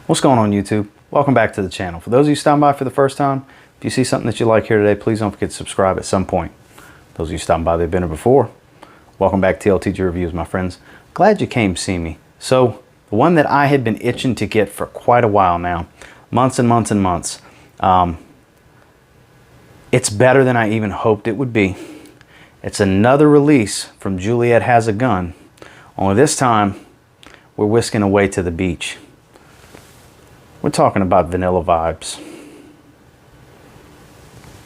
What's going on, YouTube? Welcome back to the channel. For those of you stopping by for the first time, if you see something that you like here today, please don't forget to subscribe at some point. Those of you stopping by that have been here before, welcome back to TLTG Reviews, my friends. Glad you came to see me. So, the one that I had been itching to get for quite a while now, months and months and months. It's better than I even hoped it would be. It's another release from Juliette Has a Gun, only this time we're whisking away to the beach. We're talking about vanilla vibes.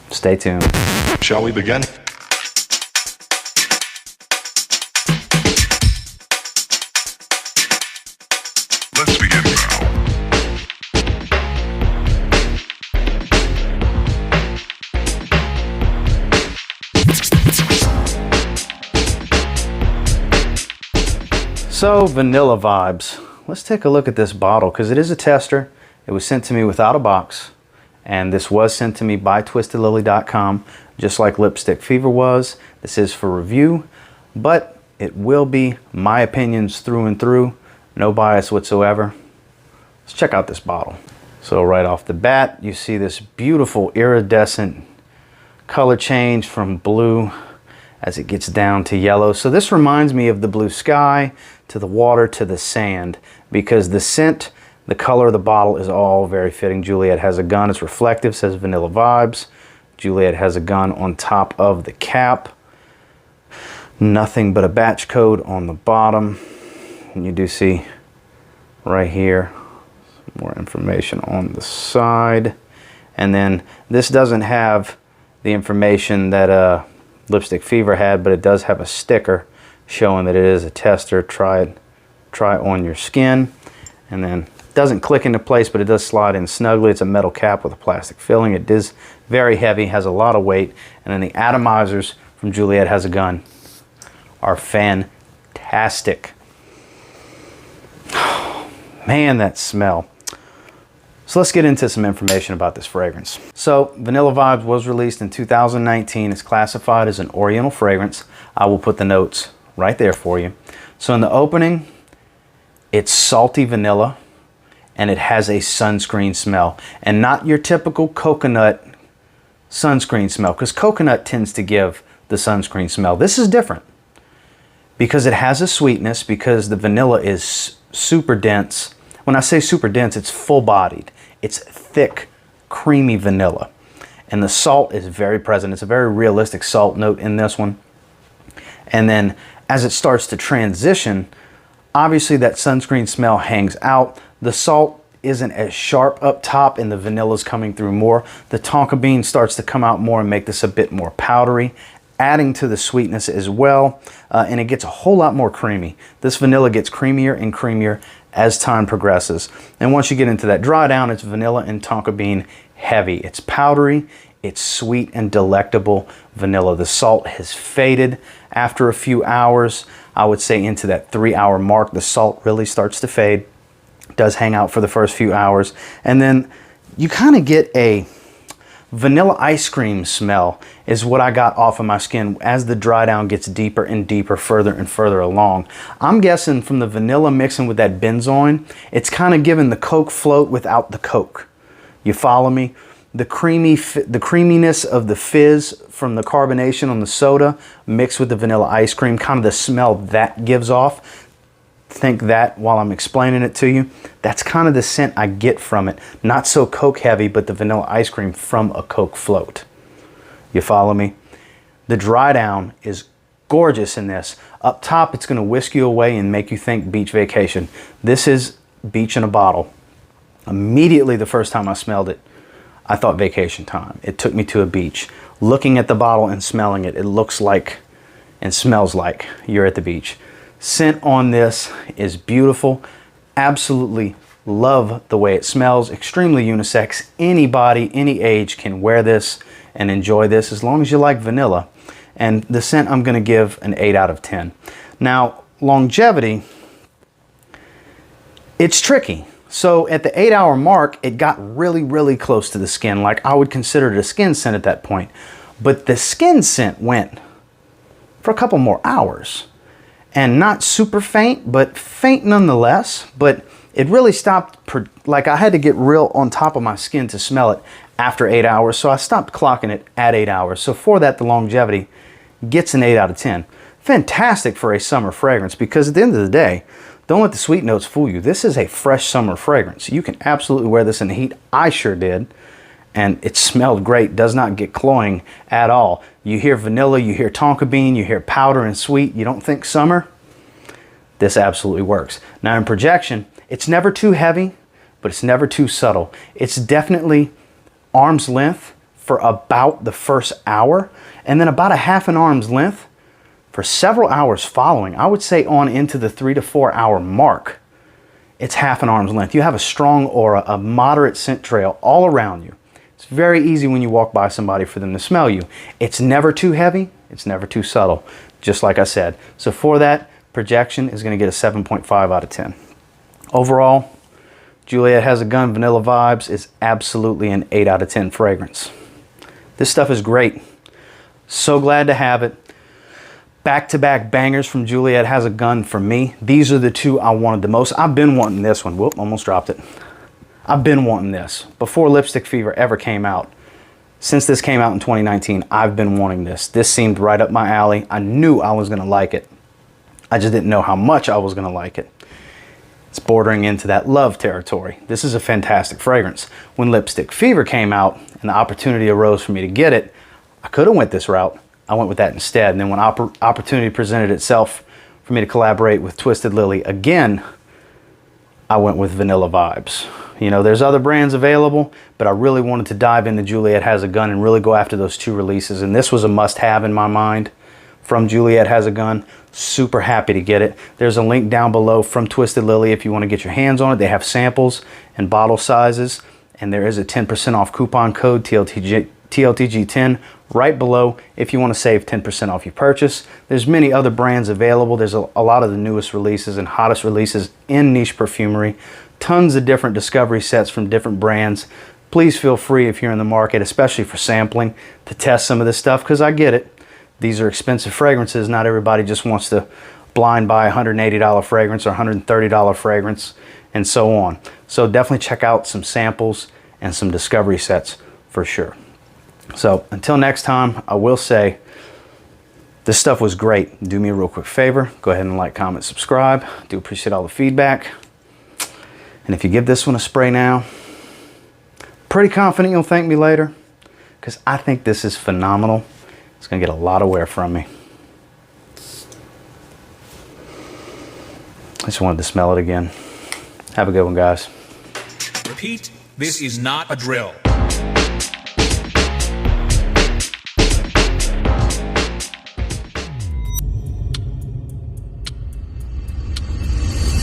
Stay tuned. Shall we begin? Let's begin now. So, vanilla vibes. Let's take a look at this bottle because it is a tester. It was sent to me without a box, and this was sent to me by twistedlily.com, just like Lipstick Fever was. This is for review, but it will be my opinions through and through, no bias whatsoever. Let's check out this bottle. So right off the bat, you see this beautiful iridescent color change from blue as it gets down to yellow. So this reminds me of the blue sky to the water to the sand, because the scent, the color of the bottle is all very fitting. Juliette Has a Gun. It's reflective, says vanilla vibes. Juliette Has a Gun on top of the cap. Nothing but a batch code on the bottom. And you do see right here some more information on the side. And then this doesn't have the information that Lipstick Fever had, but it does have a sticker showing that it is a tester. Try on your skin. And then doesn't click into place, but it does slide in snugly. It's a metal cap with a plastic filling. It is very heavy, has a lot of weight. And then the atomizers from Juliette Has a Gun are fantastic. Man, that smell. So let's get into some information about this fragrance. So Vanilla Vibes was released in 2019. It's classified as an Oriental fragrance. I will put the notes right there for you. So in the opening, it's salty vanilla, and it has a sunscreen smell, and not your typical coconut sunscreen smell, because coconut tends to give the sunscreen smell. This is different because it has a sweetness, because the vanilla is super dense. When I say super dense, it's full-bodied. It's thick, creamy vanilla, and the salt is very present. It's a very realistic salt note in this one. And then as it starts to transition, obviously that sunscreen smell hangs out. The salt isn't as sharp up top, and the vanilla's coming through more. The tonka bean starts to come out more and make this a bit more powdery, adding to the sweetness as well, and it gets a whole lot more creamy. This vanilla gets creamier and creamier as time progresses. And once you get into that dry down, it's vanilla and tonka bean heavy. It's powdery, it's sweet and delectable vanilla. The salt has faded after a few hours. I would say into that 3-hour mark, the salt really starts to fade. It does hang out for the first few hours. And then you kind of get a vanilla ice cream smell is what I got off of my skin as the dry down gets deeper and deeper, further and further along. I'm guessing from the vanilla mixing with that benzoin, it's kind of giving the Coke float without the Coke. You follow me? The creaminess of the fizz from the carbonation on the soda mixed with the vanilla ice cream, kind of the smell that gives off. Think that while I'm explaining it to you. That's kind of the scent I get from it. Not so Coke heavy, but the vanilla ice cream from a Coke float. You follow me? The dry down is gorgeous in this. Up top, it's going to whisk you away and make you think beach vacation. This is beach in a bottle. Immediately the first time I smelled it, I thought vacation time. It took me to a beach. Looking at the bottle and smelling it, it looks like and smells like you're at the beach. Scent on this is beautiful. Absolutely love the way it smells. Extremely unisex. Anybody, any age can wear this and enjoy this as long as you like vanilla. And the scent, I'm going to give an 8 out of 10. Now, longevity, it's tricky. So at the 8-hour mark, it got really, really close to the skin. Like I would consider it a skin scent at that point. But the skin scent went for a couple more hours. And not super faint, but faint nonetheless. But It really stopped, like I had to get real on top of my skin to smell it after 8 hours, so I stopped clocking it at 8 hours. So for that, the longevity gets an 8 out of 10. Fantastic for a summer fragrance, because at the end of the day, don't let the sweet notes fool you. This is a fresh summer fragrance. You can absolutely wear this in the heat. I sure did. And it smelled great, does not get cloying at all. You hear vanilla, you hear tonka bean, you hear powder and sweet. You don't think summer? This absolutely works. Now in projection, it's never too heavy, but it's never too subtle. It's definitely arm's length for about the first hour, and then about a half an arm's length for several hours following. I would say on into the 3 to 4 hour mark, it's half an arm's length. You have a strong aura, a moderate scent trail all around you. It's very easy when you walk by somebody for them to smell you. It's never too heavy, it's never too subtle, just like I said. So for that, projection is going to get a 7.5 out of 10. Overall, Juliette Has a Gun Vanilla Vibes is absolutely an 8 out of 10 fragrance. This stuff is great. So glad to have it. Back-to-back bangers from Juliette Has a Gun for me. These are the two I wanted the most. I've been wanting this one. Whoop, almost dropped it. I've been wanting this. Before Lipstick Fever ever came out, since this came out in 2019, I've been wanting this. This seemed right up my alley. I knew I was going to like it. I just didn't know how much I was going to like it. It's bordering into that love territory. This is a fantastic fragrance. When Lipstick Fever came out and the opportunity arose for me to get it, I could have went this route. I went with that instead. And then when opportunity presented itself for me to collaborate with Twisted Lily again, I went with Vanilla Vibes. You know, there's other brands available, but I really wanted to dive into Juliette Has a Gun and really go after those two releases. And this was a must-have in my mind from Juliette Has a Gun. Super happy to get it. There's a link down below from Twisted Lily if you want to get your hands on it. They have samples and bottle sizes, and there is a 10% off coupon code, TLTG10, right below if you want to save 10% off your purchase. There's many other brands available. There's a lot of the newest releases and hottest releases in niche perfumery. Tons of different discovery sets from different brands. Please feel free, if you're in the market, especially for sampling, to test some of this stuff, because I get it. These are expensive fragrances. Not everybody just wants to blind buy a $180 fragrance or $130 fragrance and so on. So definitely check out some samples and some discovery sets for sure. So until next time, I will say this stuff was great. Do me a real quick favor. Go ahead and like, comment, subscribe. Do appreciate all the feedback. And if you give this one a spray now, pretty confident you'll thank me later, because I think this is phenomenal. It's going to get a lot of wear from me. I just wanted to smell it again. Have a good one, guys. Repeat, this is not a drill.